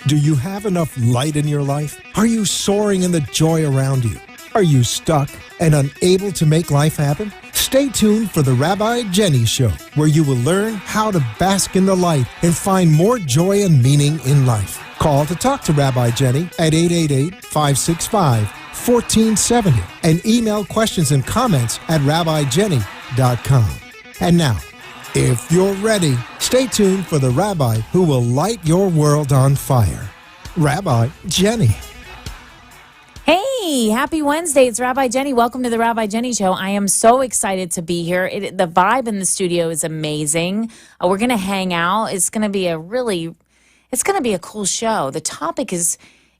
Do you have enough light in your life? Are you soaring in the joy around you? Are you stuck and unable to make life happen? Stay tuned for the Rabbi Jenny Show, where you will learn how to bask in the light and find more joy and meaning in life. Call to talk to Rabbi Jenny at 888-565-1470 and email questions and comments at rabbijenny.com. And now, if you're ready, stay tuned for the Rabbi who will light your world on fire, Rabbi Jenny. Hey, happy Wednesday. It's Rabbi Jenny. Welcome to the Rabbi Jenny Show. I am so excited to be here. The vibe in the studio is amazing. We're going to hang out. It's going to be a cool show. The topic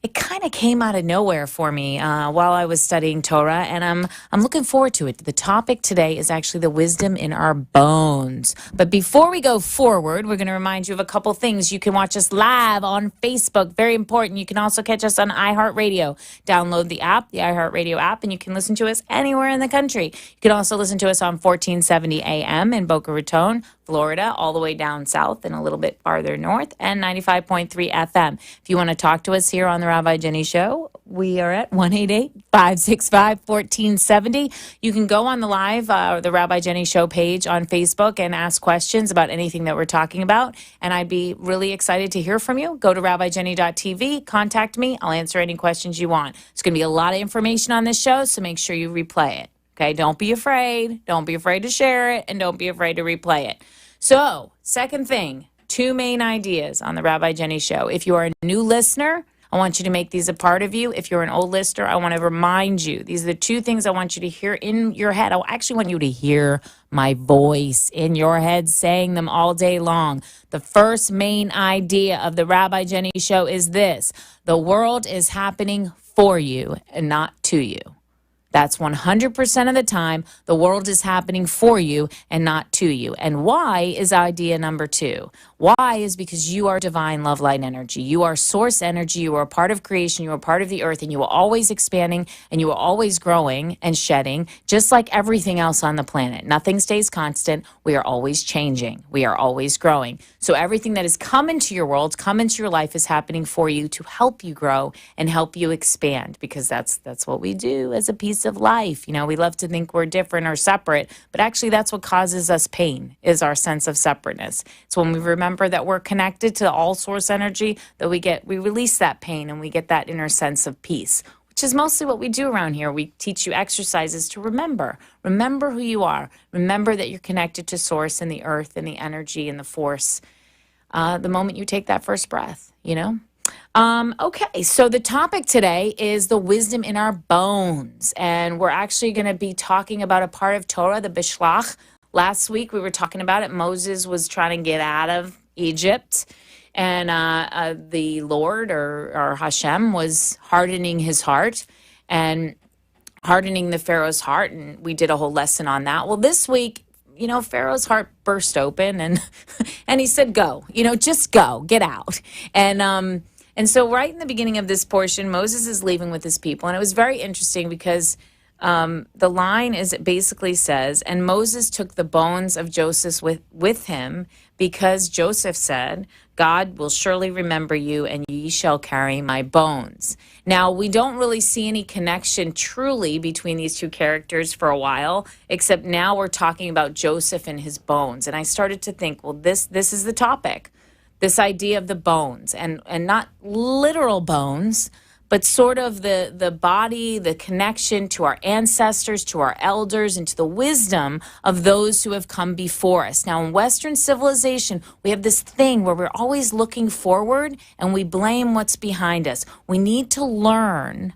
it kind of came out of nowhere for me while I was studying Torah, and I'm looking forward to it. The topic today is actually the wisdom in our bones. But before we go forward, we're going to remind you of a couple things. You can watch us live on Facebook. Very important. You can also catch us on iHeartRadio. Download the app, the iHeartRadio app, and you can listen to us anywhere in the country. You can also listen to us on 1470 AM in Boca Raton, Florida, all the way down south and a little bit farther north, and 95.3 FM. If you want to talk to us here on the Rabbi Jenny Show, we are at 1-888-565-1470. You can go on the live, the Rabbi Jenny Show page on Facebook and ask questions about anything that we're talking about, and I'd be really excited to hear from you. Go to rabbijenny.tv, contact me. I'll answer any questions you want. There's going to be a lot of information on this show, so make sure you replay it. Okay, don't be afraid. Don't be afraid to share it, and don't be afraid to replay it. So, second thing, two main ideas on the Rabbi Jenny Show. If you are a new listener, I want you to make these a part of you. If you're an old listener, I want to remind you. These are the two things I want you to hear in your head. I actually want you to hear my voice in your head saying them all day long. The first main idea of the Rabbi Jenny Show is this: the world is happening for you and not to you. That's 100% of the time, the world is happening for you and not to you. And why is idea number two. Why is because you are divine love, light, energy. You are source energy. You are a part of creation. You are part of the earth, and you are always expanding, and you are always growing and shedding, just like everything else on the planet. Nothing stays constant. We are always changing. We are always growing. So everything that has come into your world, come into your life, is happening for you to help you grow and help you expand, because that's what we do as a piece of life. You know, we love to think we're different or separate, but actually that's what causes us pain, is our sense of separateness. It's when we remember that we're connected to all source energy that we release that pain, and we get that inner sense of peace, which is mostly what we do around here. We teach you exercises to remember who you are. Remember that you're connected to source and the earth and the energy and the force the moment you take that first breath, you know? Okay, so the topic today is the wisdom in our bones, and we're actually going to be talking about a part of Torah, the Bishlach. Last week we were talking about it. Moses was trying to get out of Egypt, and the Lord or Hashem was hardening his heart and hardening the Pharaoh's heart, and we did a whole lesson on that. Well, this week, you know, Pharaoh's heart burst open, and and he said, "Go, you know, just go, get out." And so right in the beginning of this portion, Moses is leaving with his people, and it was very interesting because the line it basically says, "And Moses took the bones of Joseph with him, because Joseph said, 'God will surely remember you, and ye shall carry my bones.'" Now, we don't really see any connection truly between these two characters for a while, except now we're talking about Joseph and his bones. And I started to think, well, this is the topic, this idea of the bones, and not literal bones, but sort of the body, the connection to our ancestors, to our elders, and to the wisdom of those who have come before us. Now, in Western civilization, we have this thing where we're always looking forward and we blame what's behind us. We need to learn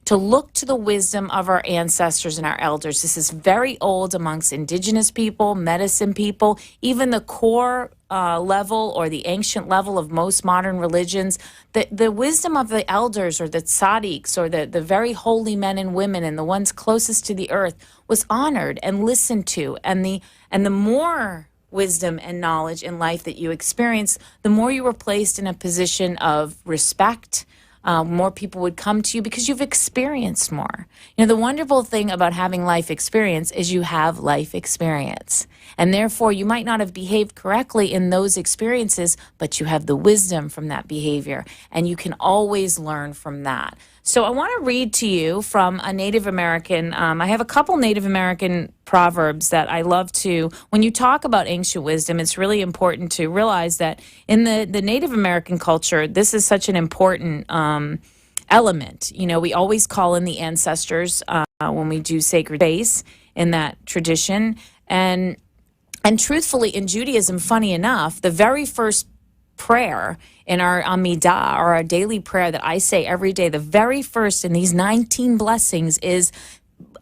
to look to the wisdom of our ancestors and our elders. This is very old amongst indigenous people, medicine people, even the core level or the ancient level of most modern religions. The wisdom of the elders, or the tzaddiks, or the very holy men and women, and the ones closest to the earth, was honored and listened to. And the more wisdom and knowledge in life that you experience, the more you were placed in a position of respect. More people would come to you because you've experienced more. You know, the wonderful thing about having life experience is you have life experience. And therefore, you might not have behaved correctly in those experiences, but you have the wisdom from that behavior, and you can always learn from that. So I want to read to you from a Native American. I have a couple Native American proverbs that I love to. When you talk about ancient wisdom, it's really important to realize that in the Native American culture, this is such an important element. You know, we always call in the ancestors when we do sacred space in that tradition. And truthfully, in Judaism, funny enough, the very first prayer in our Amidah, or our daily prayer that I say every day, the very first in these 19 blessings is,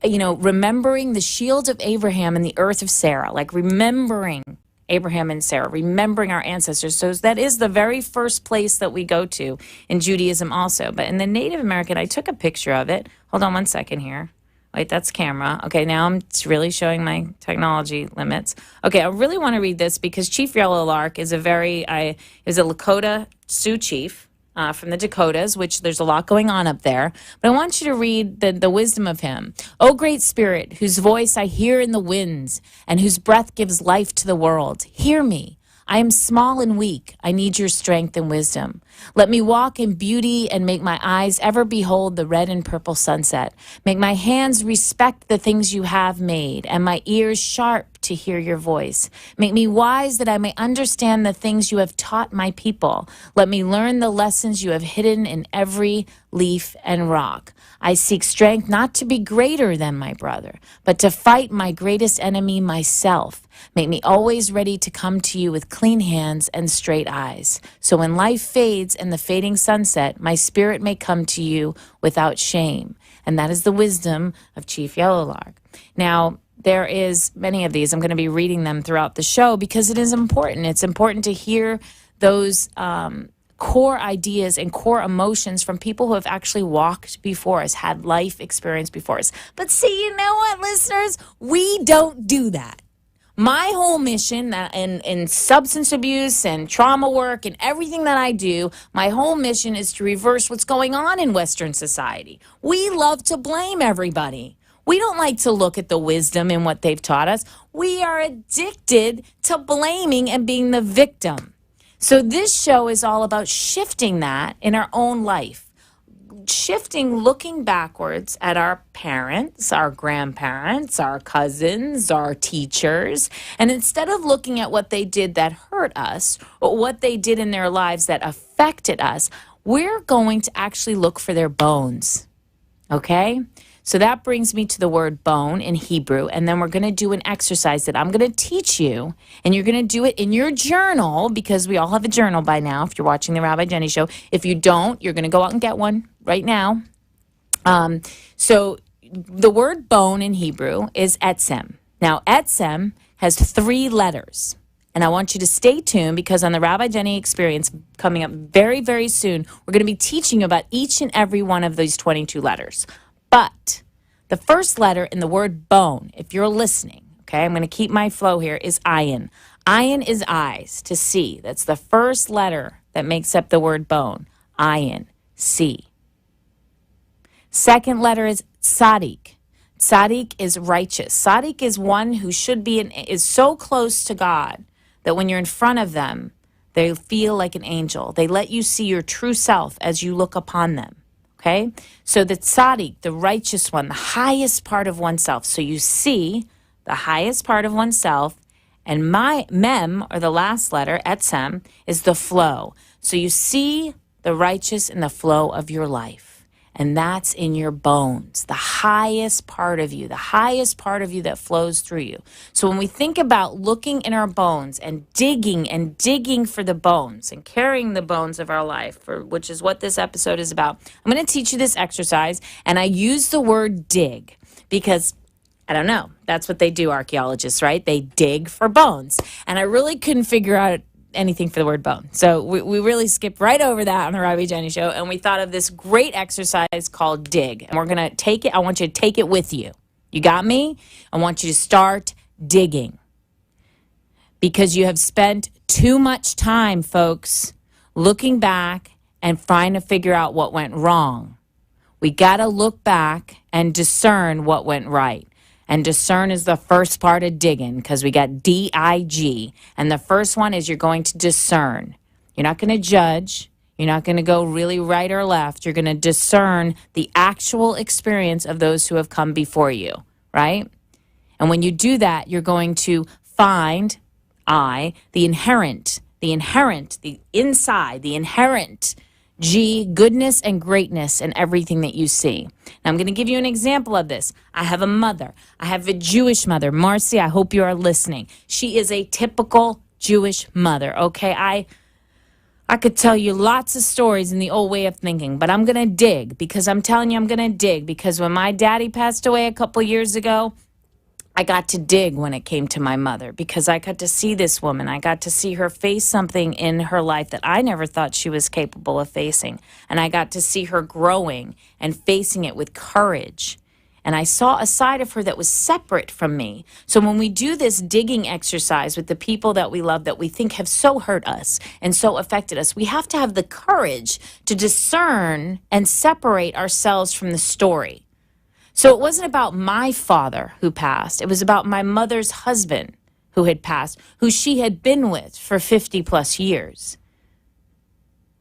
you know, remembering the shield of Abraham and the earth of Sarah, like remembering Abraham and Sarah, remembering our ancestors. So that is the very first place that we go to in Judaism also. But in the Native American, I took a picture of it. Hold on one second here. Wait, that's camera. Okay, now I'm really showing my technology limits. Okay, I really want to read this because Chief Yellow Lark is a Lakota Sioux chief from the Dakotas, which there's a lot going on up there. But I want you to read the wisdom of him. O great spirit, whose voice I hear in the winds and whose breath gives life to the world, hear me. I am small and weak. I need your strength and wisdom. Let me walk in beauty and make my eyes ever behold the red and purple sunset. Make my hands respect the things you have made and my ears sharp to hear your voice. Make me wise that I may understand the things you have taught my people. Let me learn the lessons you have hidden in every leaf and rock. I seek strength not to be greater than my brother, but to fight my greatest enemy, myself. Make me always ready to come to you with clean hands and straight eyes. So when life fades and the fading sunset, my spirit may come to you without shame. And that is the wisdom of Chief Yellowlark. Now, there is many of these. I'm going to be reading them throughout the show because it is important. It's important to hear those core ideas and core emotions from people who have actually walked before us, had life experience before us. But see, you know what, listeners? We don't do that. My whole mission in substance abuse and trauma work and everything that I do, my whole mission is to reverse what's going on in Western society. We love to blame everybody. We don't like to look at the wisdom in what they've taught us. We are addicted to blaming and being the victim. So this show is all about shifting that in our own life. Shifting, looking backwards at our parents, our grandparents, our cousins, our teachers, and instead of looking at what they did that hurt us or what they did in their lives that affected us, we're going to actually look for their bones, okay? So that brings me to the word bone in Hebrew, and then we're going to do an exercise that I'm going to teach you, and you're going to do it in your journal, because we all have a journal by now if you're watching the Rabbi Jenny Show. If you don't, you're going to go out and get one right now. So the word bone in Hebrew is etzem. Now, etzem has 3 letters. And I want you to stay tuned because on the Rabbi Jenny Experience coming up very, very soon, we're going to be teaching you about each and every one of these 22 letters. But the first letter in the word bone, if you're listening, okay, I'm going to keep my flow here, is ayin. Ayin is eyes, to see. That's the first letter that makes up the word bone. Ayin, see. Second letter is tzaddik. Tzaddik is righteous. Tzaddik is one who is so close to God that when you're in front of them, they feel like an angel. They let you see your true self as you look upon them. Okay, so the tzaddik, the righteous one, the highest part of oneself. So you see the highest part of oneself, and my mem, or the last letter, etzem, is the flow. So you see the righteous in the flow of your life, and that's in your bones, the highest part of you that flows through you. So when we think about looking in our bones and digging for the bones and carrying the bones of our life, which is what this episode is about, I'm going to teach you this exercise, and I use the word dig because, I don't know, that's what they do, archaeologists, right? They dig for bones. And I really couldn't figure out anything for the word bone. So we really skipped right over that on the Rabbi Jenny Show, and we thought of this great exercise called dig. And we're going to take it. I want you to take it with you. You got me? I want you to start digging. Because you have spent too much time, folks, looking back and trying to figure out what went wrong. We got to look back and discern what went right. And discern is the first part of digging because we got D-I-G. And the first one is you're going to discern. You're not going to judge. You're not going to go really right or left. You're going to discern the actual experience of those who have come before you, right? And when you do that, you're going to find the inherent, the inside, the inherent G, goodness and greatness in everything that you see. Now, I'm going to give you an example of this. I have a mother. I have a Jewish mother. Marcy, I hope you are listening. She is a typical Jewish mother, okay? I could tell you lots of stories in the old way of thinking, but I'm going to dig because I'm telling you I'm going to dig because when my daddy passed away a couple years ago, I got to dig when it came to my mother because I got to see this woman. I got to see her face something in her life that I never thought she was capable of facing. And I got to see her growing and facing it with courage. And I saw a side of her that was separate from me. So when we do this digging exercise with the people that we love, that we think have so hurt us and so affected us, we have to have the courage to discern and separate ourselves from the story. So it wasn't about my father who passed. It was about my mother's husband who had passed, who she had been with for 50 plus years.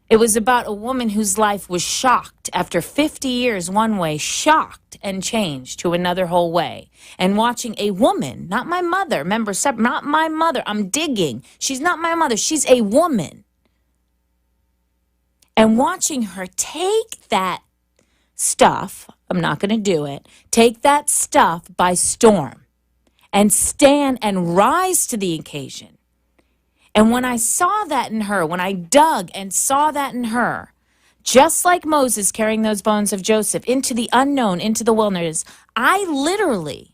It was about a woman whose life was shocked after 50 years one way, shocked and changed to another whole way. And watching a woman, not my mother, remember, not my mother, I'm digging. She's not my mother, she's a woman. And watching her take that stuff, I'm not going to do it, take that stuff by storm and stand and rise to the occasion. And when I saw that in her, when I dug and saw that in her, just like Moses carrying those bones of Joseph into the unknown, into the wilderness, I literally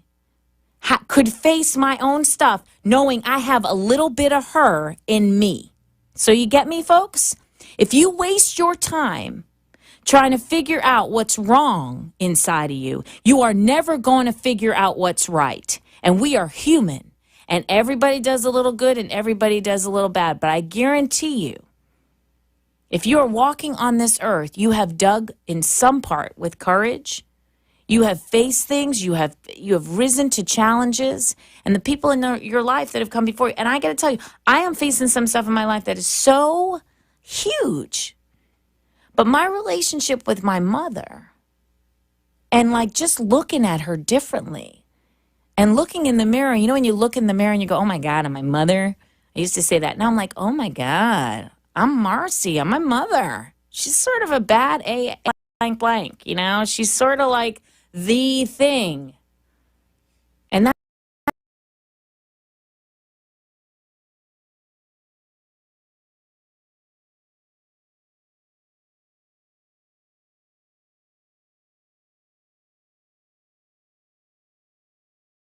could face my own stuff knowing I have a little bit of her in me. So you get me, folks? If you waste your time trying to figure out what's wrong inside of you, you are never going to figure out what's right. And we are human. And everybody does a little good and everybody does a little bad. But I guarantee you, if you are walking on this earth, you have dug in some part with courage. You have faced things. You have risen to challenges. And the people in your life that have come before you. And I got to tell you, I am facing some stuff in my life that is so huge. But my relationship with my mother and like just looking at her differently and looking in the mirror, you know, when you look in the mirror and you go, oh my God, I'm my mother. I used to say that. Now I'm like, oh my God, I'm Marcy. I'm my mother. She's sort of a bad A blank blank, you know, she's sort of like the thing. And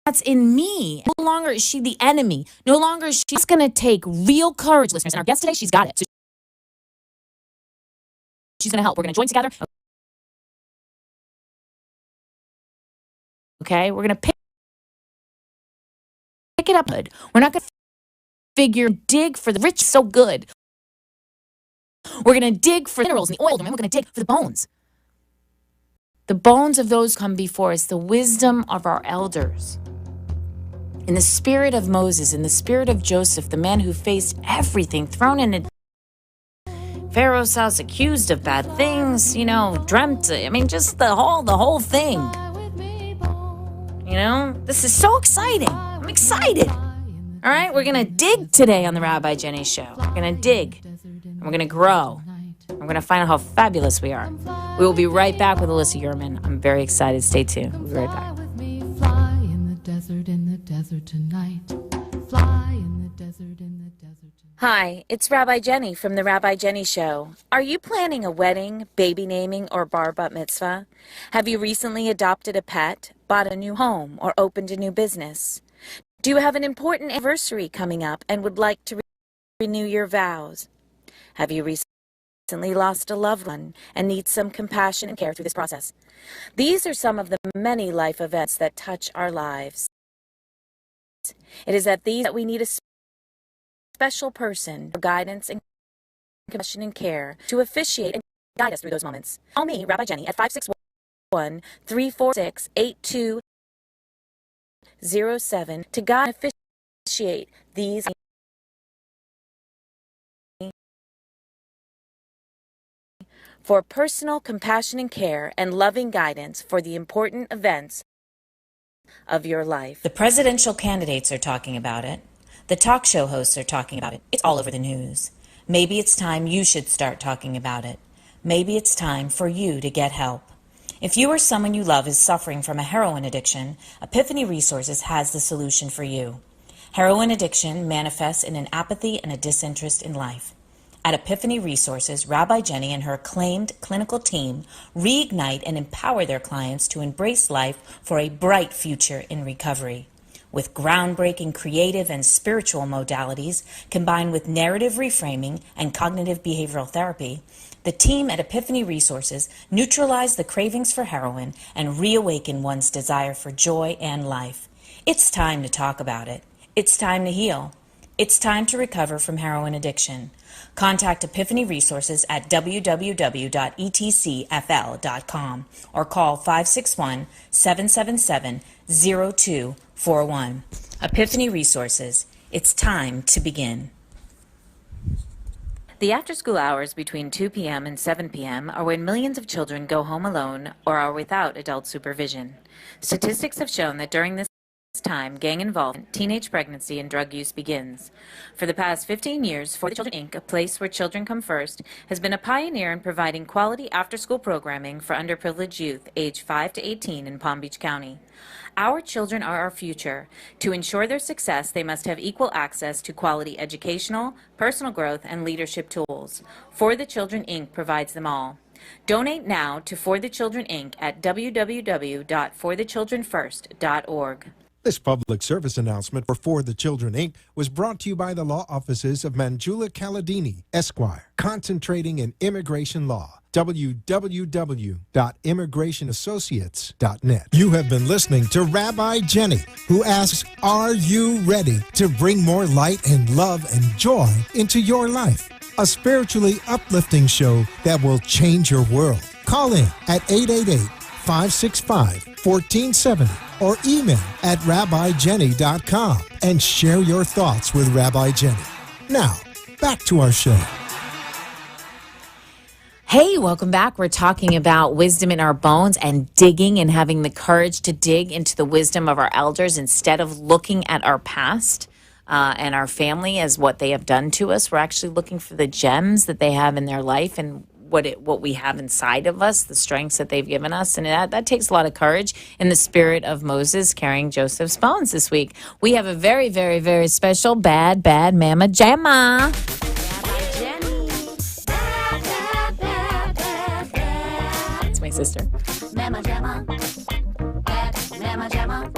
that's in me. No longer is she the enemy. No longer is she going to take real courage, listeners. And our guest today, she's got it. So she's going to help. We're going to join together. Okay, we're going to pick it up. We're not going to dig for the rich so good. We're going to dig for the minerals and the oil, and we're going to dig for the bones. The bones of those come before us, the wisdom of our elders. In the spirit of Moses, in the spirit of Joseph, the man who faced everything, thrown into Pharaoh's house, accused of bad things, you know, dreamt, I mean, just the whole thing. You know, this is so exciting. I'm excited. All right, we're going to dig today on the Rabbi Jenny Show. We're going to dig, and we're going to grow. We're going to find out how fabulous we are. We will be right back with Alyssa Yerman. I'm very excited. Stay tuned. We'll be right back. In the desert tonight. Fly in the desert, in the desert tonight. Hi, it's Rabbi Jenny from the Rabbi Jenny Show. Are you planning a wedding, baby naming, or bar bat mitzvah? Have you recently adopted a pet, bought a new home, or opened a new business? Do you have an important anniversary coming up and would like to renew your vows? Have you recently lost a loved one and need some compassion and care through this process? These are some of the many life events that touch our lives. It is at these that we need a special person for guidance and compassion and care to officiate and guide us through those moments. Call me, Rabbi Jenny, at 561-346-82 07 to guide and officiate these for personal compassion and care and loving guidance for the important events of your life. The presidential candidates are talking about it. The talk show hosts are talking about it. It's all over the news. Maybe it's time you should start talking about it. Maybe it's time for you to get help. If you or someone you love is suffering from a heroin addiction, Epiphany Resources has the solution for you. Heroin addiction manifests in an apathy and a disinterest in life. At Epiphany Resources, Rabbi Jenny and her acclaimed clinical team reignite and empower their clients to embrace life for a bright future in recovery. With groundbreaking creative and spiritual modalities combined with narrative reframing and cognitive behavioral therapy, the team at Epiphany Resources neutralize the cravings for heroin and reawaken one's desire for joy and life. It's time to talk about it. It's time to heal. It's time to recover from heroin addiction. Contact Epiphany Resources at www.etcfl.com or call 561-777-0241. Epiphany Resources. It's time to begin. The after-school hours between 2 p.m. and 7 p.m. are when millions of children go home alone or are without adult supervision. Statistics have shown that during this time, gang involvement, teenage pregnancy, and drug use begins. For the past 15 years, For the Children, Inc., a place where children come first, has been a pioneer in providing quality after-school programming for underprivileged youth aged 5 to 18 in Palm Beach County. Our children are our future. To ensure their success, they must have equal access to quality educational, personal growth, and leadership tools. For the Children, Inc. provides them all. Donate now to For the Children, Inc. at www.forthechildrenfirst.org. This public service announcement for the Children, Inc. was brought to you by the law offices of Manjula Caladini, Esquire, concentrating in immigration law. www.immigrationassociates.net. You have been listening to Rabbi Jenny, who asks, are you ready to bring more light and love and joy into your life? A spiritually uplifting show that will change your world. Call in at 888-565-1470 or email at rabbijenny.com and share your thoughts with Rabbi Jenny. Now, back to our show. Hey, welcome back. We're talking about wisdom in our bones and digging and having the courage to dig into the wisdom of our elders instead of looking at our past and our family as what they have done to us. We're actually looking for the gems that they have in their life and what we have inside of us, the strengths that they've given us. And that takes a lot of courage in the spirit of Moses carrying Joseph's bones this week. We have a very, very, very special bad Mama Jamma. It's my sister. Mama Jamma. Bad Mama Jamma.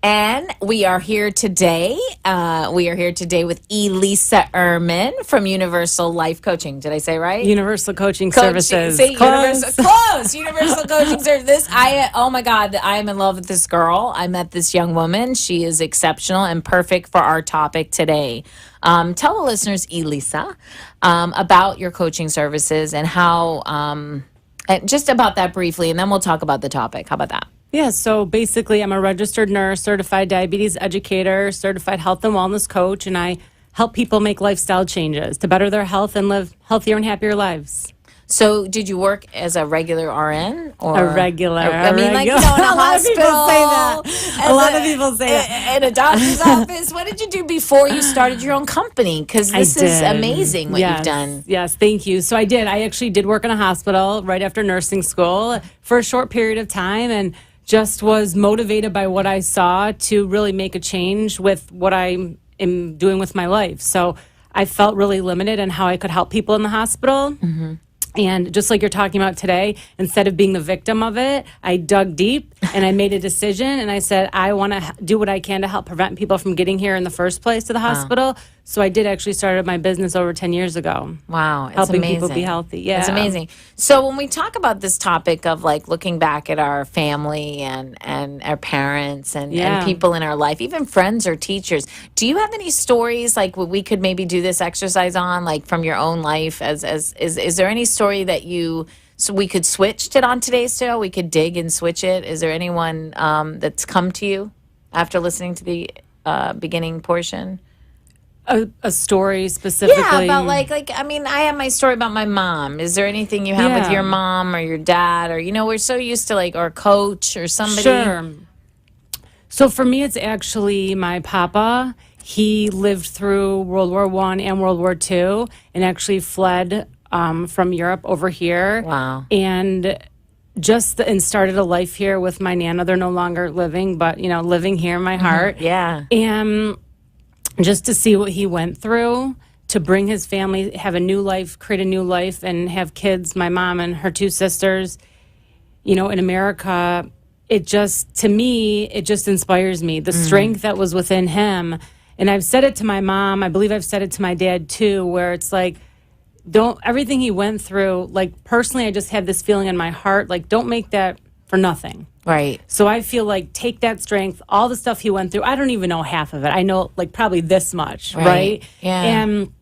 And we are here today. With Elisa Ehrman from Universal Life Coaching. Did I say right? Universal Coaching Services. See, Universal Coaching Services. Oh my God, I am in love with this girl. I met this young woman. She is exceptional and perfect for our topic today. Tell the listeners, Elisa, about your coaching services and how, and just about that briefly, and then we'll talk about the topic. How about that? Yeah, so basically I'm a registered nurse, certified diabetes educator, certified health and wellness coach, and I help people make lifestyle changes to better their health and live healthier and happier lives. So did you work as a regular RN? Or a regular. Like, in a hospital. A lot of people say that. In a doctor's office. What did you do before you started your own company? Because this is amazing what you've done. Yes, thank you. So I actually did work in a hospital right after nursing school for a short period of time, and just was motivated by what I saw to really make a change with what I am doing with my life. So I felt really limited in how I could help people in the hospital. Mm-hmm. And just like you're talking about today, instead of being the victim of it, I dug deep and I made a decision and I said, I want to do what I can to help prevent people from getting here in the first place to the hospital. So I did actually start my business over 10 years ago. Wow. It's helping amazing. people be healthy. Yeah. It's amazing. So when we talk about this topic of like looking back at our family and our parents and people in our life, even friends or teachers, do you have any stories like we could maybe do this exercise on, like from your own life? Is there any story that you So we could switch it on today's show. We could dig and switch it. Is there anyone that's come to you after listening to the beginning portion? A story specifically? Yeah, about like I mean, I have my story about my mom. Is there anything you have with your mom or your dad, or we're so used to or coach or somebody? Sure. So for me, it's actually my papa. He lived through World War I and World War II and actually fled from Europe over here. Wow. And and started a life here with my Nana. They're no longer living, but, living here in my heart. Yeah. And just to see what he went through to bring his family, have a new life, create a new life, and have kids, my mom and her 2 sisters, in America, to me, it just inspires me. The strength that was within him. And I've said it to my mom, I believe I've said it to my dad too, where it's like, everything he went through, personally, I just have this feeling in my heart, don't make that for nothing. Right. So I feel take that strength, all the stuff he went through. I don't even know half of it. I know probably this much, right? Yeah. And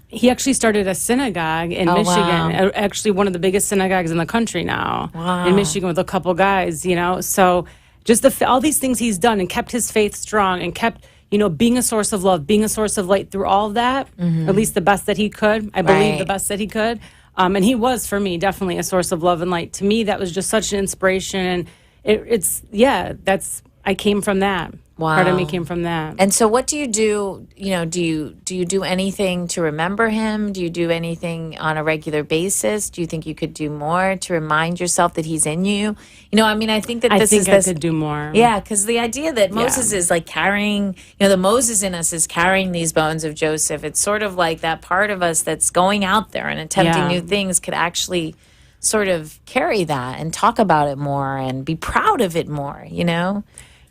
he actually started a synagogue in Michigan, actually one of the biggest synagogues in the country now, in Michigan with a couple guys, So just all these things he's done and kept his faith strong and kept, being a source of love, being a source of light through all of that, at least the best that he could. I believe the best that he could. And he was, for me, definitely a source of love and light. To me, that was just such an inspiration. And I came from that. Wow. Part of me came from that. And so what do you do? Do you do anything to remember him? Do you do anything on a regular basis? Do you think you could do more to remind yourself that he's in you? I think that I could do more. Yeah, because the idea that Moses is carrying, the Moses in us is carrying these bones of Joseph. It's sort of like that part of us that's going out there and attempting new things could actually sort of carry that and talk about it more and be proud of it more,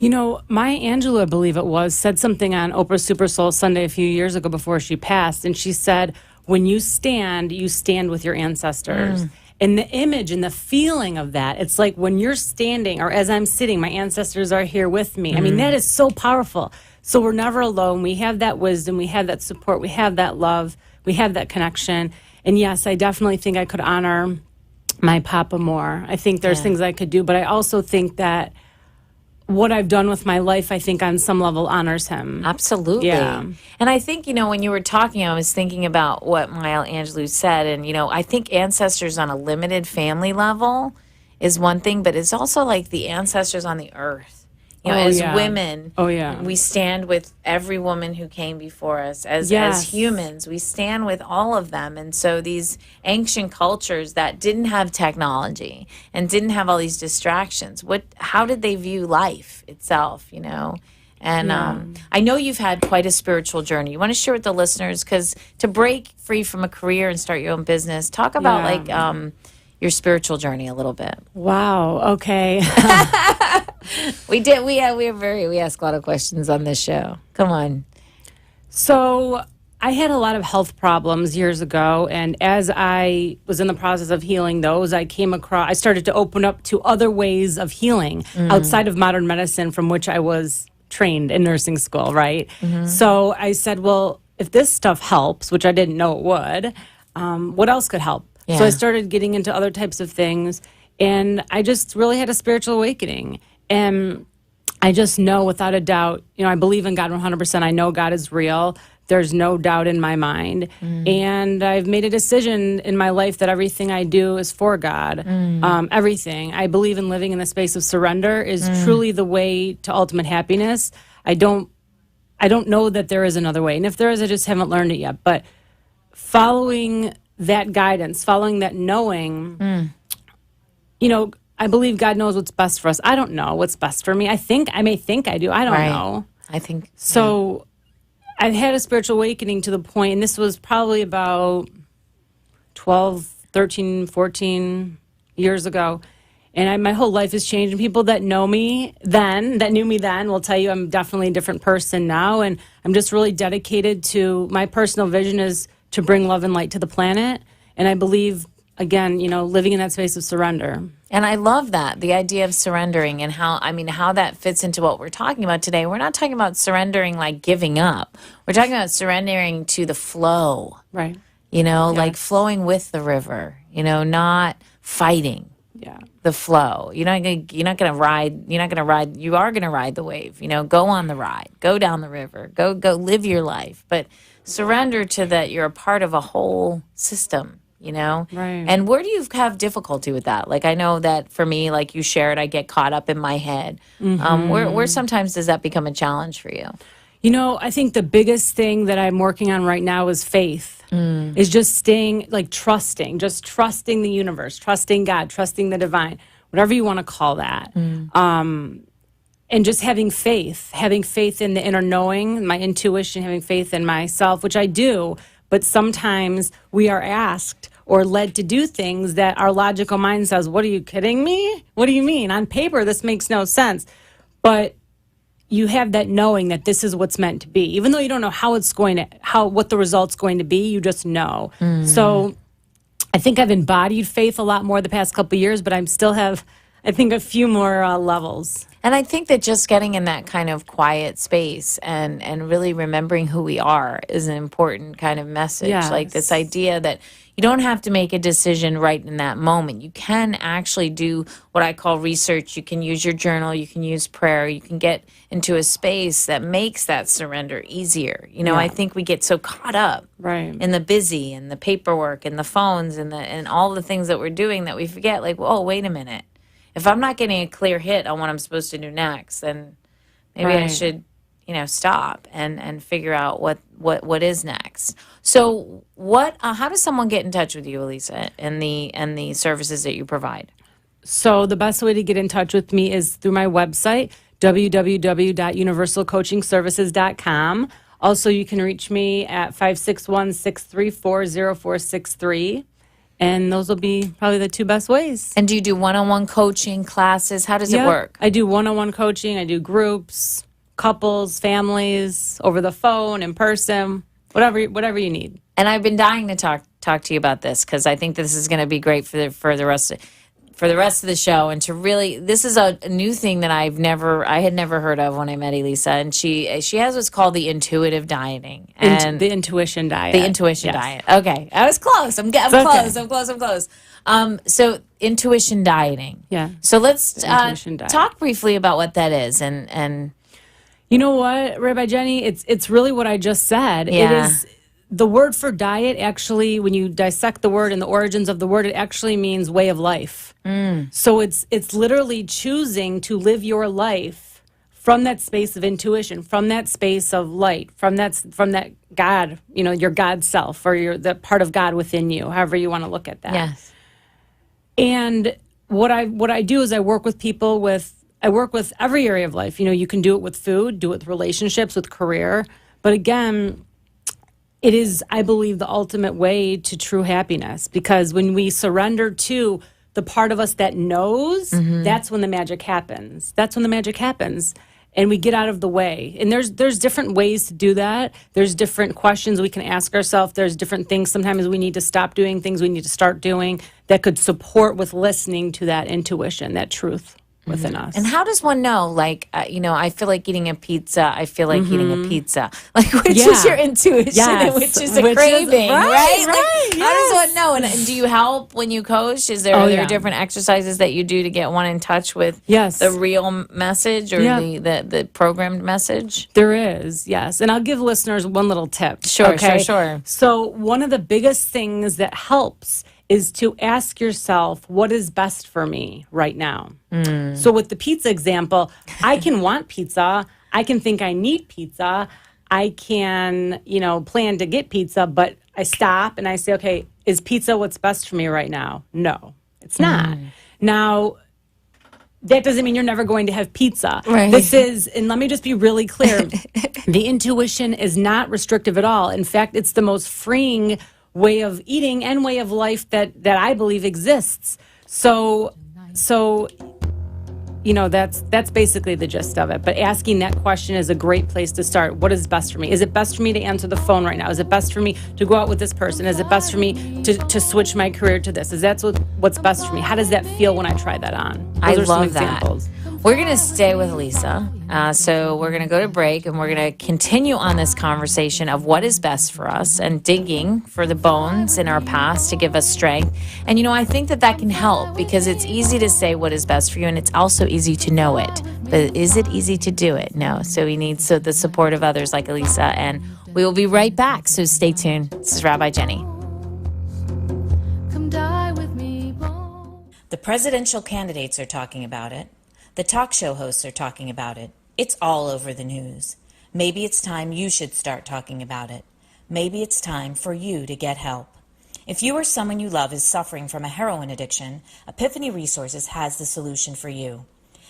Maya Angelou, I believe it was, said something on Oprah Super Soul Sunday a few years ago before she passed. And she said, when you stand with your ancestors. And the image and the feeling of that, it's like when you're standing or as I'm sitting, my ancestors are here with me. I mean, that is so powerful. So we're never alone. We have that wisdom. We have that support. We have that love. We have that connection. And yes, I definitely think I could honor my papa more. I think there's things I could do. But I also think that what I've done with my life, I think on some level honors him. Absolutely. Yeah. And I think, when you were talking, I was thinking about what Maya Angelou said. And, I think ancestors on a limited family level is one thing, but it's also like the ancestors on the earth. As women, we stand with every woman who came before us. As humans, we stand with all of them. And so these ancient cultures that didn't have technology and didn't have all these distractions, how did they view life itself, And I know you've had quite a spiritual journey. You want to share with the listeners, because to break free from a career and start your own business, talk about your spiritual journey a little bit. Wow. Okay. We did. We ask a lot of questions on this show. Come on. So I had a lot of health problems years ago, and as I was in the process of healing those, I started to open up to other ways of healing outside of modern medicine, from which I was trained in nursing school, right? So I said, well, if this stuff helps, which I didn't know it would, what else could help? Yeah. So I started getting into other types of things, and I just really had a spiritual awakening. And I just know without a doubt, I believe in God 100%. I know God is real. There's no doubt in my mind. And I've made a decision in my life that everything I do is for God. Everything. I believe in living in the space of surrender is truly the way to ultimate happiness. I don't know that there is another way. And if there is, I just haven't learned it yet. But following that guidance, following that knowing, I believe God knows what's best for us. I don't know what's best for me. I may think I do. I don't know. I think so. I've had a spiritual awakening to the point, and this was probably about 12, 13, 14 years ago. And my whole life has changed. And people that knew me then, will tell you I'm definitely a different person now. And I'm just really dedicated to my personal vision is to bring love and light to the planet. And I believe, again, living in that space of surrender. And I love that, the idea of surrendering and how that fits into what we're talking about today. We're not talking about surrendering like giving up. We're talking about surrendering to the flow. Right. Like flowing with the river, not fighting Yeah. the flow. You are going to ride the wave. Go on the ride, go down the river, go live your life, but surrender to that you're a part of a whole system. Right. And where do you have difficulty with that? Like, I know that for me, like you shared, I get caught up in my head. Where sometimes does that become a challenge for you? I think the biggest thing that I'm working on right now is faith. Is just staying, like, trusting the universe, trusting God, trusting the divine, whatever you want to call that. And just having faith in the inner knowing, my intuition, having faith in myself, which I do. But sometimes we are asked or led to do things that our logical mind says, what are you kidding me? What do you mean? On paper, this makes no sense. But you have that knowing that this is what's meant to be. Even though you don't know what the result's going to be, you just know. So I think I've embodied faith a lot more the past couple of years, but I still have, I think, a few more levels. And I think that just getting in that kind of quiet space and really remembering who we are is an important kind of message. Yes. Like this idea that you don't have to make a decision right in that moment. You can actually do what I call research. You can use your journal. You can use prayer. You can get into a space that makes that surrender easier. I think we get so caught up in the busy and the paperwork and the phones and all the things that we're doing that we forget, like, oh, wait a minute. If I'm not getting a clear hit on what I'm supposed to do next, then maybe I should, stop and figure out what is next. So how does someone get in touch with you, Elisa, and the services that you provide? So the best way to get in touch with me is through my website, www.universalcoachingservices.com. Also, you can reach me at 561-634-0463. And those will be probably the two best ways. And do you do one-on-one coaching classes? How does it work? I do one-on-one coaching. I do groups, couples, families, over the phone, in person, whatever you need. And I've been dying to talk to you about this because I think this is going to be great for the rest of the show, and to really, this is a new thing that I had never heard of when I met Elisa, and she has what's called the intuitive dieting and the intuition diet. The intuition diet. Okay, I was close. I'm close. I'm close. So intuition dieting. Yeah. So let's talk briefly about what that is, and you know what, Rabbi Jenny, it's really what I just said. Yeah. It is. The word for diet, actually, when you dissect the word and the origins of the word, it actually means way of life. So it's literally choosing to live your life from that space of intuition, from that space of light, from that God, your God self, or the part of God within you, however you want to look at that. yes. And what I do is I work with people I work with every area of life. You can do it with food, do it with relationships, with career. But again, it is, I believe, the ultimate way to true happiness, because when we surrender to the part of us that knows, that's when the magic happens. And we get out of the way. And there's different ways to do that. There's different questions we can ask ourselves. There's different things sometimes we need to stop doing, things we need to start doing that could support with listening to that intuition, that truth within us. And how does one know? Like, I feel like eating a pizza. I feel like eating a pizza. Like, which is your intuition and which is a craving, right? Right. How does one know? And do you help when you coach? Are there different exercises that you do to get one in touch with the real message or the programmed message? There is, yes. And I'll give listeners one little tip. Sure. So one of the biggest things that helps is to ask yourself, what is best for me right now? So with the pizza example, I can want pizza. I can think I need pizza. I can, plan to get pizza, but I stop and I say, okay, is pizza what's best for me right now? No, it's not. Now, that doesn't mean you're never going to have pizza. Right. This is, and let me just be really clear, the intuition is not restrictive at all. In fact, it's the most freeing way of eating and way of life that I believe exists. So that's basically the gist of it. But asking that question is a great place to start. What is best for me? Is it best for me to answer the phone right now? Is it best for me to go out with this person? Is it best for me to switch my career to this? Is that what's best for me? How does that feel when I try that on? I Those are some love that. examples. We're going to stay with Lisa. So we're going to go to break and we're going to continue on this conversation of what is best for us and digging for the bones in our past to give us strength. And, I think that can help because it's easy to say what is best for you and it's also easy to know it. But is it easy to do it? No. So we need the support of others like Elisa. And we will be right back. So stay tuned. This is Rabbi Jenny. Come die with me, boy. The presidential candidates are talking about it. The talk show hosts are talking about it. It's all over the news. Maybe it's time you should start talking about it. Maybe it's time for you to get help. If you or someone you love is suffering from a heroin addiction, Epiphany Resources has the solution for you.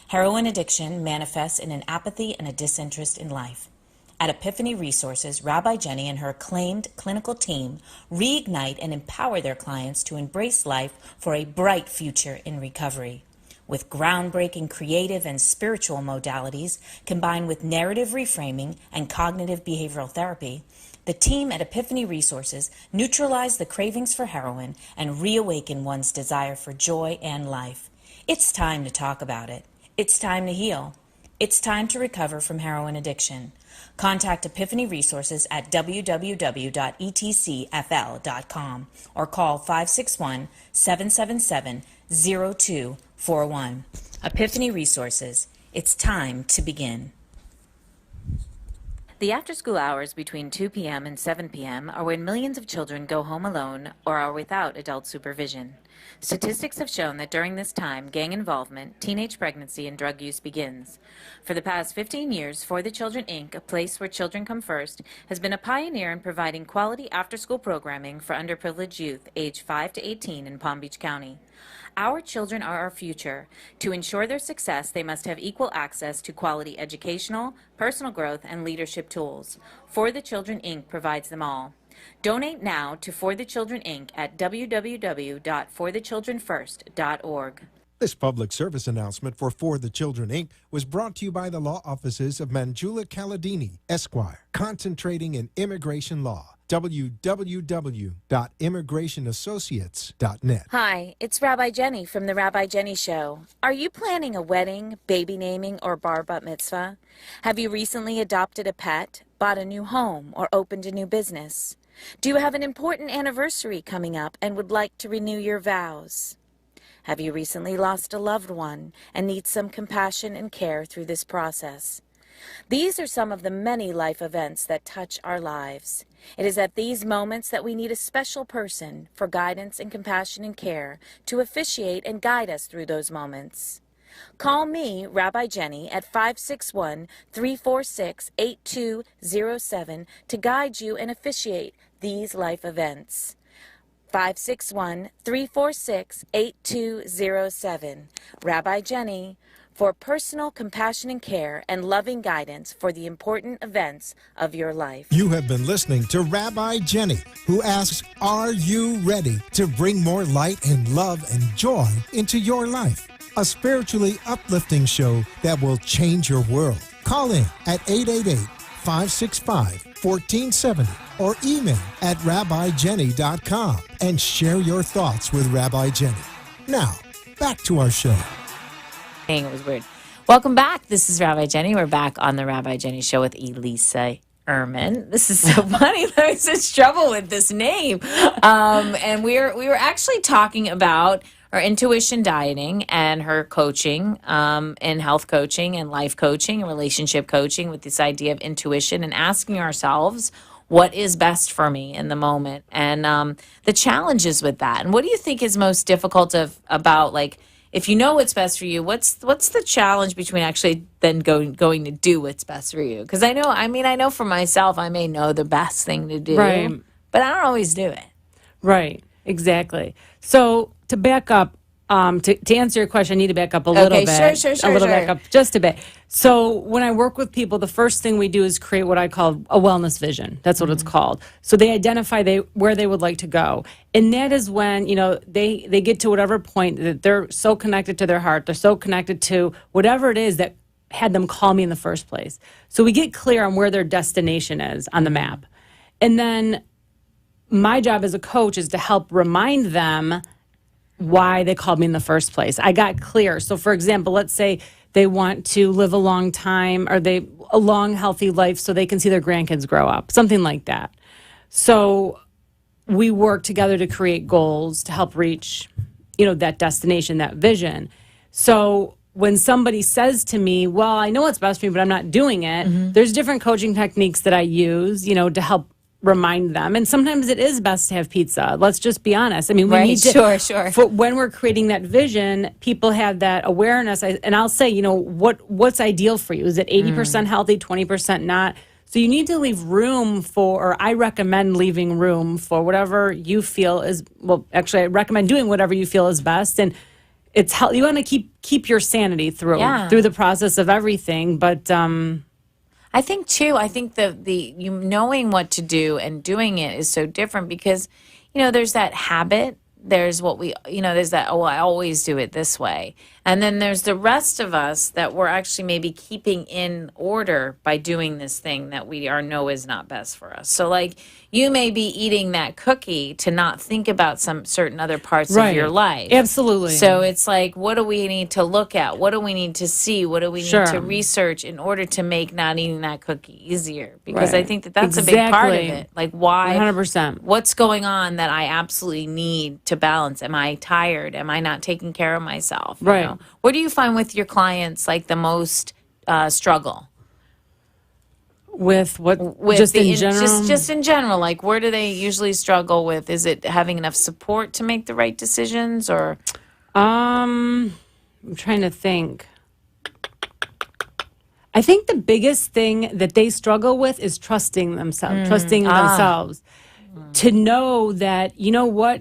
Heroin addiction manifests in an apathy and a disinterest in life. At Epiphany Resources, Rabbi Jenny and her acclaimed clinical team reignite and empower their clients to embrace life for a bright future in recovery. With groundbreaking creative and spiritual modalities combined with narrative reframing and cognitive behavioral therapy, the team at Epiphany Resources neutralize the cravings for heroin and reawaken one's desire for joy and life. It's time to talk about it. It's time to heal. It's time to recover from heroin addiction. Contact Epiphany Resources at www.etcfl.com or call 561-777-0241. Epiphany Resources. It's time to begin. The after-school hours between 2 p.m. and 7 p.m. are when millions of children go home alone or are without adult supervision. Statistics have shown that during this time, gang involvement, teenage pregnancy, and drug use begins. For the past 15 years, For the Children, Inc., a place where children come first, has been a pioneer in providing quality after-school programming for underprivileged youth aged 5 to 18 in Palm Beach County. Our children are our future. To ensure their success, they must have equal access to quality educational, personal growth, and leadership tools. For the Children, Inc. provides them all. Donate now to For the Children, Inc. at www.forthechildrenfirst.org. This public service announcement for the Children, Inc. was brought to you by the law offices of Manjula Caladini, Esquire, concentrating in immigration law. www.immigrationassociates.net. Hi, it's Rabbi Jenny from The Rabbi Jenny Show. Are you planning a wedding, baby naming, or bar bat mitzvah? Have you recently adopted a pet, bought a new home, or opened a new business? Do you have an important anniversary coming up and would like to renew your vows? Have you recently lost a loved one and need some compassion and care through this process? These are some of the many life events that touch our lives. It is at these moments that we need a special person for guidance and compassion and care to officiate and guide us through those moments. Call me, Rabbi Jenny, at 561-346-8207 to guide you and officiate these life events. 561-346-8207. Rabbi Jenny, for personal compassion and care and loving guidance for the important events of your life. You have been listening to Rabbi Jenny, who asks, are you ready to bring more light and love and joy into your life? A spiritually uplifting show that will change your world. Call in at 888-565-1470 or email at rabbijenny.com and share your thoughts with Rabbi Jenny. Now, back to our show. It was weird. Welcome back. This is Rabbi Jenny. We're back on the Rabbi Jenny Show with Elisa Ehrman. This is so funny. I'm in such trouble with this name. And we were actually talking about her intuition dieting and her coaching, and health coaching and life coaching and relationship coaching with this idea of intuition and asking ourselves, what is best for me in the moment? And the challenges with that. And what do you think is most difficult about, like, if you know what's best for you, what's the challenge between actually then going to do what's best for you? Because I know for myself, I may know the best thing to do, Right. but I don't always do it. Right, exactly. So to back up, to answer your question, I need to back up a little bit. Sure. A little back up, just a bit. So when I work with people, the first thing we do is create what I call a wellness vision. That's what it's called. So they identify where they would like to go. And that is when, they get to whatever point that they're so connected to their heart, they're so connected to whatever it is that had them call me in the first place. So we get clear on where their destination is on the map. And then my job as a coach is to help remind them why they called me in the first place. I got clear. So for example, let's say They want to live a long time, or a long, healthy life so they can see their grandkids grow up, something like that. So we work together to create goals to help reach, that destination, that vision. So when somebody says to me, well, I know what's best for me, but I'm not doing it, there's different coaching techniques that I use, to help remind them. And sometimes it is best to have pizza. Let's just be honest. I mean, we need to, Sure. When we're creating that vision, people have that awareness. And I'll say, what's ideal for you? Is it 80% healthy, 20% not? So you need to leave room for, or I recommend leaving room for whatever you feel is, well, actually, I recommend doing whatever you feel is best. And it's you want to keep your sanity through the process of everything. But I think too, the you knowing what to do and doing it is so different because, there's that habit. There's what there's that, oh, I always do it this way. And then there's the rest of us that we're actually maybe keeping in order by doing this thing that we know is not best for us. So like you may be eating that cookie to not think about some certain other parts of your life. Absolutely. So it's like, what do we need to look at? What do we need to see? What do we need to research in order to make not eating that cookie easier? Because I think that's a big part of it. Like why? 100%. What's going on that I absolutely need to balance? Am I tired? Am I not taking care of myself? Right. What do you find with your clients like the most struggle? With what? Just in general? Just in general, like where do they usually struggle with? Is it having enough support to make the right decisions, or? I'm trying to think. I think the biggest thing that they struggle with is trusting themselves, to know that,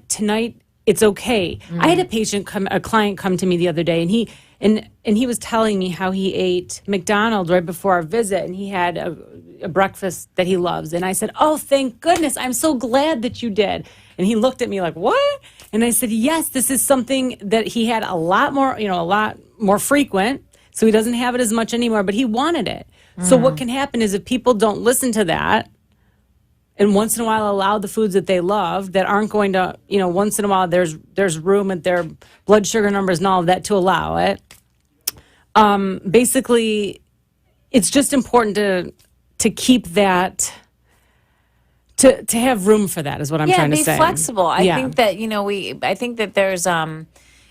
tonight it's okay. I had a client come to me the other day, and he was telling me how he ate McDonald's right before our visit, and he had a breakfast that he loves. And I said, oh, thank goodness. I'm so glad that you did. And he looked at me like, what? And I said, yes, this is something that he had a lot more frequent. So he doesn't have it as much anymore, but he wanted it. So what can happen is if people don't listen to that, and once in a while allow the foods that they love that aren't going to, once in a while there's room at their blood sugar numbers and all of that to allow it. Basically, it's just important to keep that, to have room for that is what I'm trying to say. Yeah, be flexible. I think that, I think that there's,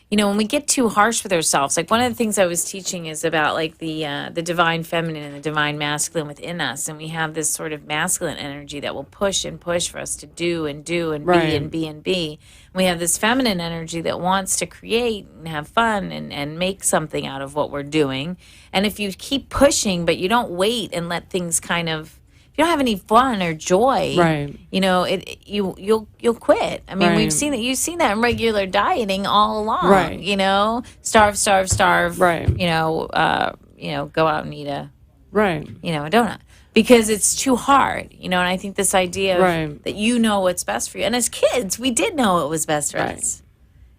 when we get too harsh with ourselves, like one of the things I was teaching is about like the divine feminine and the divine masculine within us. And we have this sort of masculine energy that will push and push for us to do and be and be and be. And we have this feminine energy that wants to create and have fun and make something out of what we're doing. And if you keep pushing, but you don't wait and let things kind of, you don't have any fun or joy, you'll quit. I mean, we've seen that. You've seen that in regular dieting all along, starve, go out and eat a donut because it's too hard, and I think this idea of that what's best for you. And as kids, we did know what was best for us,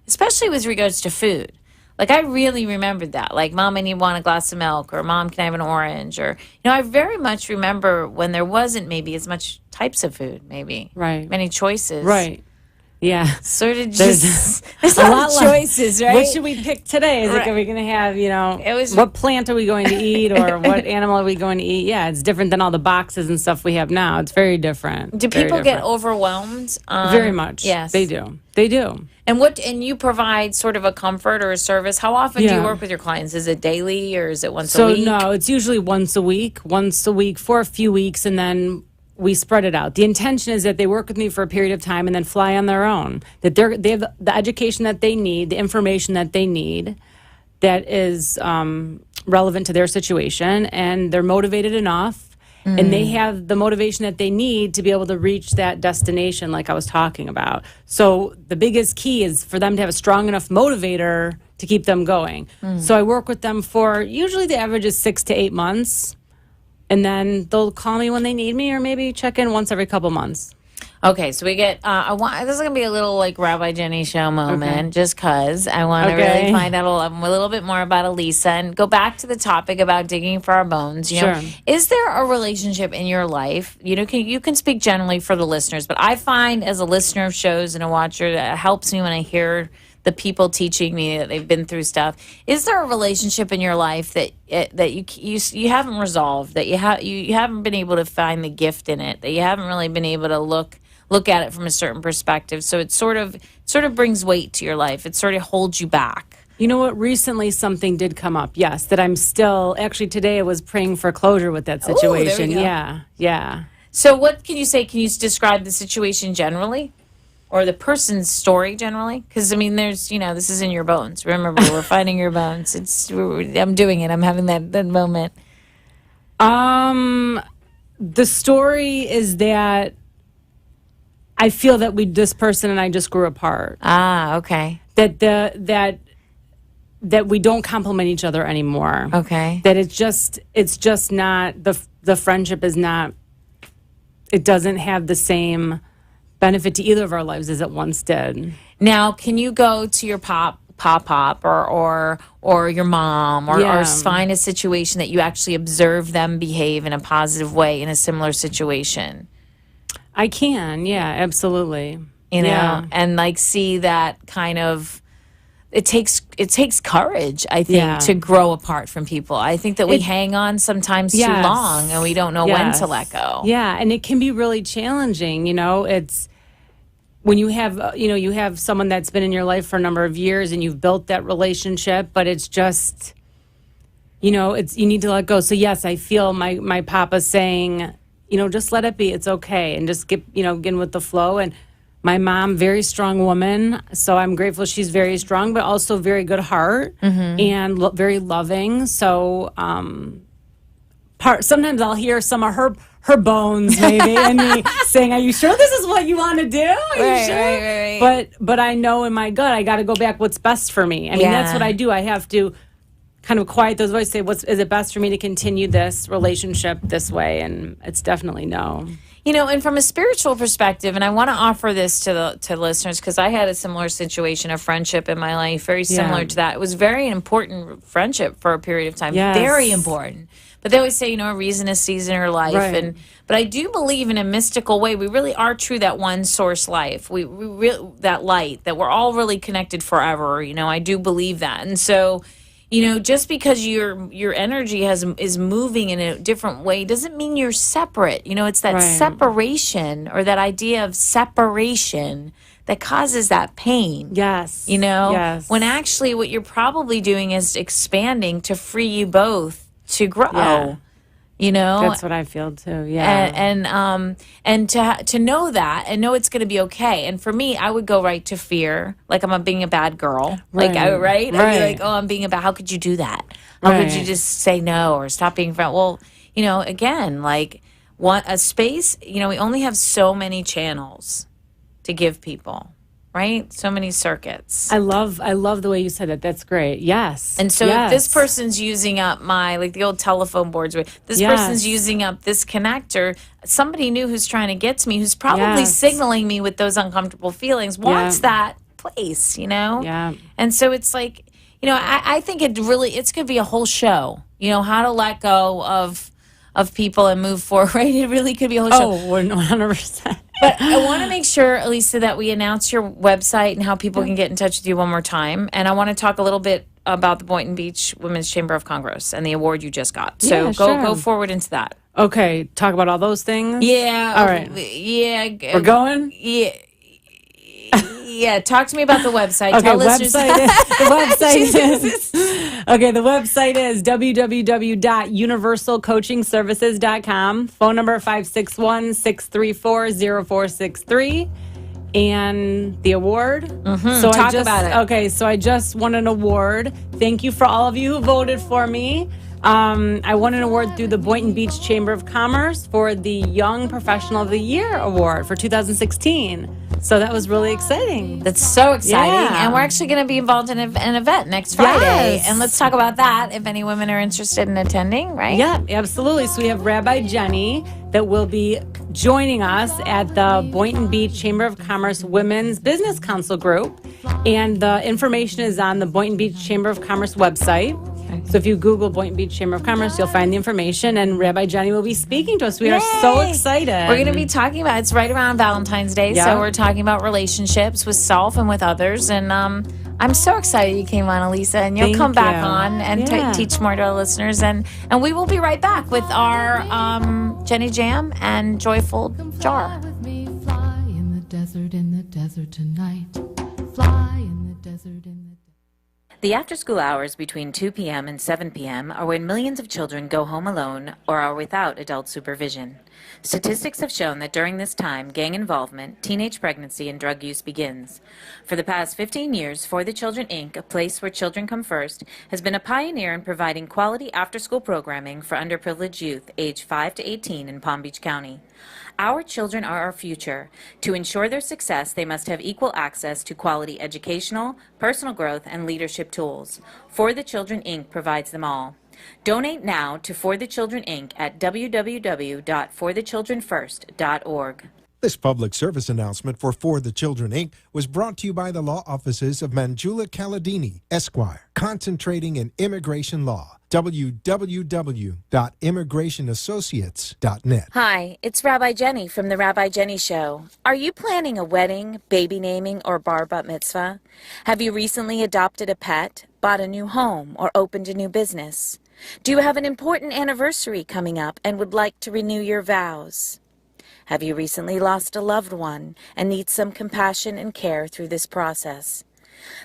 especially with regards to food. Like, I really remembered that. Like, Mom, I want a glass of milk, or Mom, can I have an orange? Or, I very much remember when there wasn't maybe as much types of food, maybe. Right. Many choices. Right. Yeah. Sort of just, there's a lot of choices, right? What should we pick today? Is like, are we going to have, what plant are we going to eat, or what animal are we going to eat? Yeah, it's different than all the boxes and stuff we have now. It's very different. Do people get overwhelmed? Very much. Yes. They do. They do. And you provide sort of a comfort or a service. How often do you work with your clients? Is it daily or is it once a week? No, it's usually once a week for a few weeks, and then we spread it out. The intention is that they work with me for a period of time and then fly on their own. That they have the education that they need, the information that they need that is relevant to their situation, and they're motivated enough. And they have the motivation that they need to be able to reach that destination like I was talking about. So the biggest key is for them to have a strong enough motivator to keep them going. So I work with them for, usually the average is 6 to 8 months. And then they'll call me when they need me, or maybe check in once every couple months. Okay, so we get, this is going to be a little like Rabbi Jenny show moment, just because I want to really find out a little bit more about Elisa and go back to the topic about digging for our bones. You know, is there a relationship in your life? You can speak generally for the listeners, but I find as a listener of shows and a watcher that it helps me when I hear the people teaching me that they've been through stuff. Is there a relationship in your life that you haven't resolved, that you haven't been able to find the gift in it, that you haven't really been able to look at it from a certain perspective? So it sort of brings weight to your life. It sort of holds you back. You know what? Recently, something did come up. Yes, that I'm still actually today. I was praying for closure with that situation. Yeah. So what can you say? Can you describe the situation generally, or the person's story generally? Because I mean, there's this is in your bones. Remember, we're finding your bones. I'm doing it. I'm having that moment. The story is that I feel that this person and I just grew apart. Ah, okay. That we don't complement each other anymore. Okay. That it's just not the friendship is not. It doesn't have the same benefit to either of our lives as it once did. Now, can you go to your pop or your mom or find a situation that you actually observe them behave in a positive way in a similar situation? I can, yeah, absolutely. And like see that kind of. It takes courage, I think, to grow apart from people. I think that we hang on sometimes too long, and we don't know when to let go. Yeah, and it can be really challenging. It's when you have someone that's been in your life for a number of years, and you've built that relationship, but it's just, you need to let go. So yes, I feel my papa saying, just let it be. It's okay, and just get in with the flow. And my mom, very strong woman, so I'm grateful she's very strong, but also very good heart and very loving. So sometimes I'll hear some of her bones maybe and me saying, "Are you sure this is what you want to do? Are you sure?" Right. But I know in my gut I got to go back what's best for me. I mean, that's what I do. I have to kind of quiet those voices, say, is it best for me to continue this relationship this way? And it's definitely no. And from a spiritual perspective, and I want to offer this to listeners because I had a similar situation, a friendship in my life, very similar to that. It was very important friendship for a period of time, very important. But they always say, a reason, a season, or life. Right. But I do believe in a mystical way, we really are true that one source life. We really, that light, that we're all really connected forever. I do believe that, and so. Just because your energy is moving in a different way doesn't mean you're separate. It's that separation or that idea of separation that causes that pain. Yes. Yes. When actually what you're probably doing is expanding to free you both to grow. Yeah. That's what I feel too. Yeah. And to know that and know it's going to be okay. And for me, I would go right to fear, like I'm being a bad girl. Right. I'd be like, oh, I'm being a bad. How could you do that? How could you just say no or stop being friend? Well, again, like a space. We only have so many channels to give people. Right? So many circuits. I love the way you said that. That's great. Yes. And so if this person's using up like the old telephone boards, this person's using up this connector, somebody new who's trying to get to me, who's probably signaling me with those uncomfortable feelings, wants that place, Yeah. And so it's like, I think it's going to be a whole show, how to let go of people and move forward. Right? It really could be a whole show. Oh, 100%. But I want to make sure, Elisa, that we announce your website and how people can get in touch with you one more time. And I want to talk a little bit about the Boynton Beach Women's Chamber of Commerce and the award you just got. So go forward into that. Okay, talk about all those things? Yeah. All right. Yeah. We're going? Yeah. Yeah, talk to me about the website. Okay, Tell listeners. the website is www.universalcoachingservices.com. Phone number 561-634-0463. And the award. So Talk about it. Okay, so I just won an award. Thank you for all of you who voted for me. I won an award through the Boynton Beach Chamber of Commerce for the Young Professional of the Year Award for 2016. So that was really exciting. That's so exciting. Yeah. And we're actually going to be involved in an event next Friday. Yes. And let's talk about that if any women are interested in attending, right? Yeah, absolutely. So we have Rabbi Jenny that will be joining us at the Boynton Beach Chamber of Commerce Women's Business Council group. And the information is on the Boynton Beach Chamber of Commerce website. So if you Google Boynton Beach Chamber of Commerce, you'll find the information, and Rabbi Jenny will be speaking to us. We are so excited. We're going to be talking about, it's right around Valentine's Day, so we're talking about relationships with self and with others, and I'm so excited you came on, Elisa, and you'll Thank come back you. on and Yeah. teach more to our listeners. And we will be right back with our Jenny Jam and Joyful Jar. With me, fly in the desert tonight. Fly in the desert, in the desert. The after-school hours between 2 p.m. and 7 p.m. are when millions of children go home alone or are without adult supervision. Statistics have shown that during this time, gang involvement, teenage pregnancy, and drug use begins. For the past 15 years, For the Children, Inc., a place where children come first, has been a pioneer in providing quality after-school programming for underprivileged youth aged 5 to 18 in Palm Beach County. Our children are our future. To ensure their success, they must have equal access to quality educational, personal growth, and leadership tools. For the Children, Inc. provides them all. Donate now to For the Children, Inc. at www.forthechildrenfirst.org. This public service announcement for the Children, Inc. was brought to you by the law offices of Manjula Kaladini, Esquire, concentrating in immigration law. www.immigrationassociates.net. Hi, it's Rabbi Jenny from the Rabbi Jenny Show. Are you planning a wedding, baby naming, or bar bat mitzvah? Have you recently adopted a pet, bought a new home, or opened a new business? Do you have an important anniversary coming up and would like to renew your vows? Have you recently lost a loved one and need some compassion and care through this process?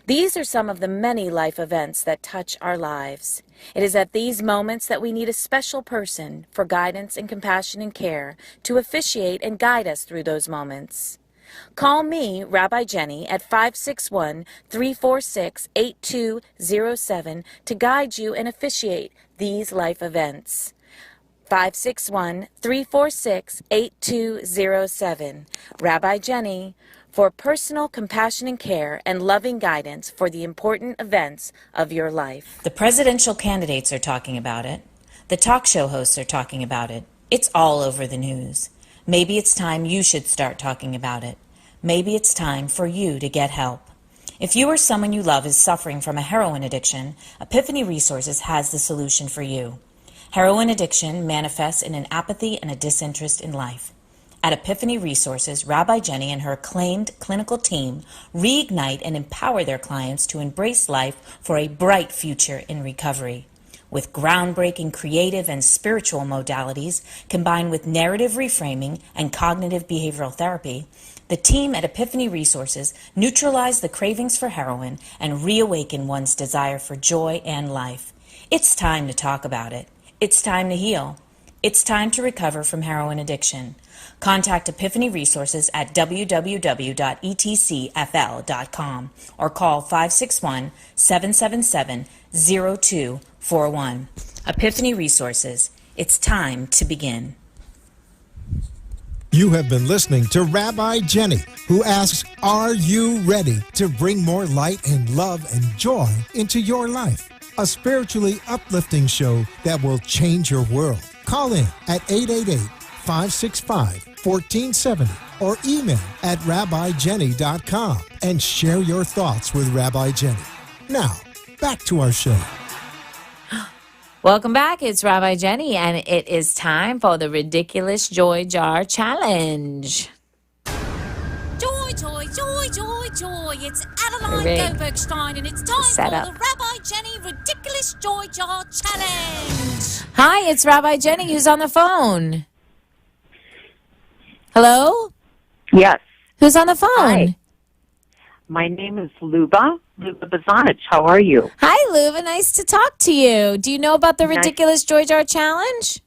These are some of the many life events that touch our lives. It is at these moments that we need a special person for guidance and compassion and care to officiate and guide us through those moments. Call me, Rabbi Jenny, at 561-346-8207 to guide you and officiate these life events. 561-346-8207. Rabbi Jenny, for personal compassion and care and loving guidance for the important events of your life. The presidential candidates are talking about it. The talk show hosts are talking about it. It's all over the news. Maybe it's time you should start talking about it. Maybe it's time for you to get help. If you or someone you love is suffering from a heroin addiction, Epiphany Resources has the solution for you. Heroin addiction manifests in an apathy and a disinterest in life. At Epiphany Resources, Rabbi Jenny and her acclaimed clinical team reignite and empower their clients to embrace life for a bright future in recovery. With groundbreaking creative and spiritual modalities combined with narrative reframing and cognitive behavioral therapy, the team at Epiphany Resources neutralize the cravings for heroin and reawaken one's desire for joy and life. It's time to talk about it. It's time to heal. It's time to recover from heroin addiction. Contact Epiphany Resources at www.etcfl.com or call 561-777-0241. Epiphany Resources. It's time to begin. You have been listening to Rabbi Jenny, who asks, are you ready to bring more light and love and joy into your life? A spiritually uplifting show that will change your world. Call in at 888-565-1470 or email at rabbijenny.com and share your thoughts with Rabbi Jenny. Now, back to our show. Welcome back. It's Rabbi Jenny, and it is time for the Ridiculous Joy Jar Challenge. Joy, joy, joy, joy, joy. It's Adeline Rick. Gobergstein, and it's time Set for up. the Rabbi Jenny Ridiculous Joy Jar Challenge. Hi, it's Rabbi Jenny who's on the phone. Hello? Yes. Who's on the phone? Hi. My name is Luba Bazanich. How are you? Hi, Luva. Nice to talk to you. Do you know about the Nice. Ridiculous Joy Jar Challenge?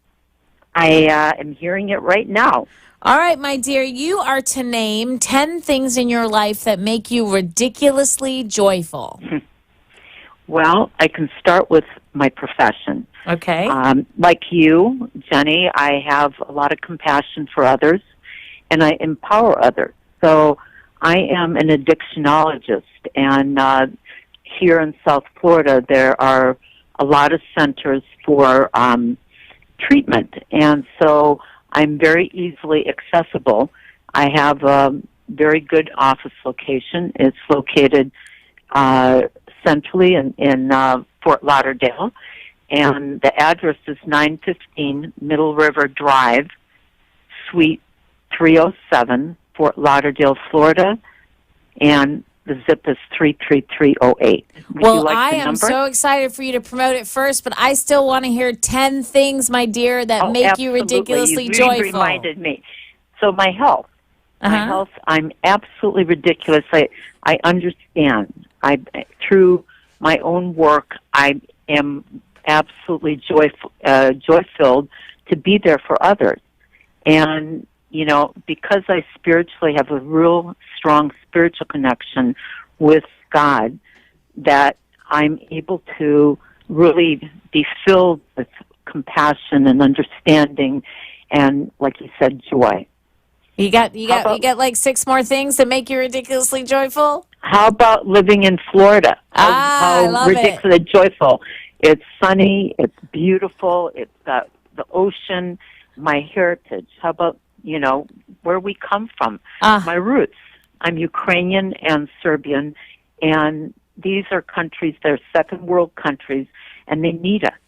I am hearing it right now. All right, my dear, you are to name 10 things in your life that make you ridiculously joyful. Well, I can start with my profession. Okay. Like you, Jenny, I have a lot of compassion for others, and I empower others. So I am an addictionologist, and here in South Florida, there are a lot of centers for treatment, and so I'm very easily accessible. I have a very good office location. It's located centrally in Fort Lauderdale, and the address is 915 Middle River Drive, Suite 307, Fort Lauderdale, Florida. And The zip is 33308. Would you Well, like I the am number? so excited for you to promote it first, but I still want to hear 10 things, my dear, that make you Absolutely. ridiculously You joyful. reminded me. So my health. My Uh-huh. health, I'm absolutely ridiculous. I understand. Through my own work, I am absolutely joy-filled to be there for others. And, because I spiritually have a real strong spiritual connection with God, that I'm able to really be filled with compassion and understanding and, like you said, joy. You got like 6 more things that make you ridiculously joyful? How about living in Florida? I love it. Ridiculously joyful. It's sunny, it's beautiful, it's got the ocean, my heritage. How about, where we come from? My roots. I'm Ukrainian and Serbian, and these are countries, they're second world countries, and they need us.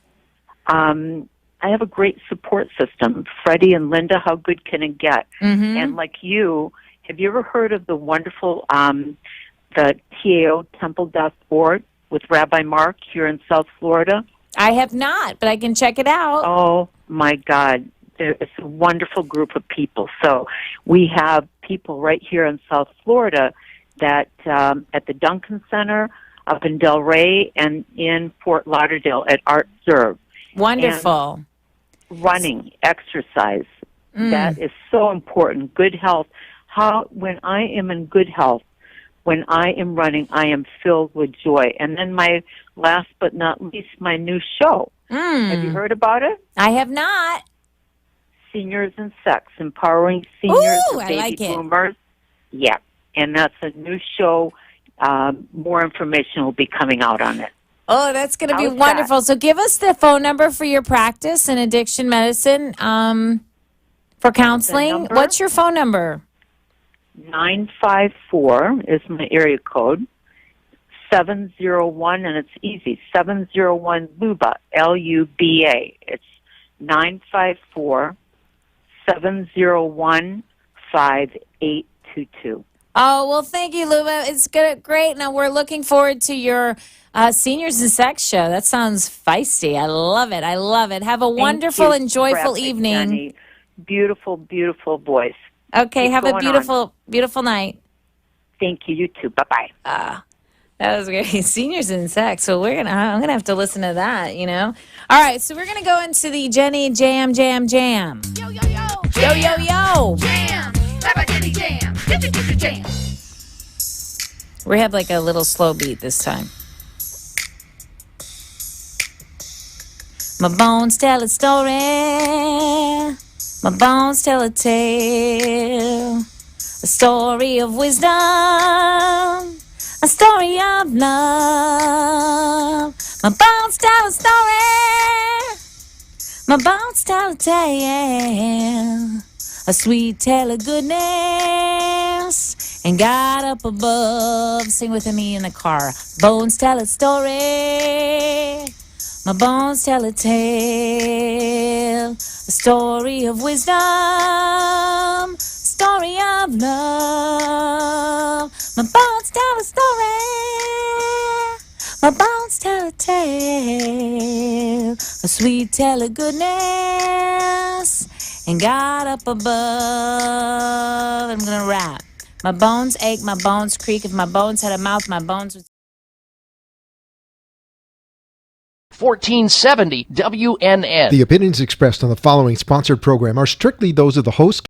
I have a great support system. Freddie and Linda, how good can it get? Mm-hmm. And like you, have you ever heard of the wonderful, the TAO Temple.org with Rabbi Mark here in South Florida? I have not, but I can check it out. Oh, my God. It's a wonderful group of people. So we have people right here in South Florida that at the Duncan Center, up in Delray, and in Fort Lauderdale at Art Serve. Wonderful. And running, exercise, that is so important. Good health. When I am in good health, when I am running, I am filled with joy. And then my last but not least, my new show. Have you heard about it? I have not. Seniors and Sex, empowering seniors Ooh, and I baby like it. boomers. Yeah, and that's a new show. More information will be coming out on it. Oh, that's going to be How's wonderful. So give us the phone number for your practice in addiction medicine for counseling. number? What's your phone number? 954 is my area code. 701, and it's easy. 701 LUBA, LUBA. It's 954-701-5822. Oh, well, thank you, Luba. It's good, great. Now, we're looking forward to your Seniors and Sex show. That sounds feisty. I love it. I love it. Have a wonderful and joyful Graphic, evening. Jenny. Beautiful, beautiful voice. Okay, Keep have a going beautiful, beautiful night. Thank you. You too. Bye-bye. That was great. Seniors and Sex. So I'm gonna have to listen to that. All right. So we're gonna go into the Jenny Jam. Yo, yo, yo. Yo, yo, yo. Jam. Rabbi Jenny Jam. Jam. We have like a little slow beat this time. My bones tell a story. My bones tell a tale. A story of wisdom. A story of love. My bones tell a story. My bones tell a tale. A sweet tale of goodness. And God up above. Sing with me in the car. Bones tell a story. My bones tell a tale. A story of wisdom. Story of love. My bones tell a story. My bones tell a tale. A sweet tale of goodness. And God up above. I'm gonna rap. My bones ache, my bones creak. If my bones had a mouth, my bones would. 1470 WNN. The opinions expressed on the following sponsored program are strictly those of the host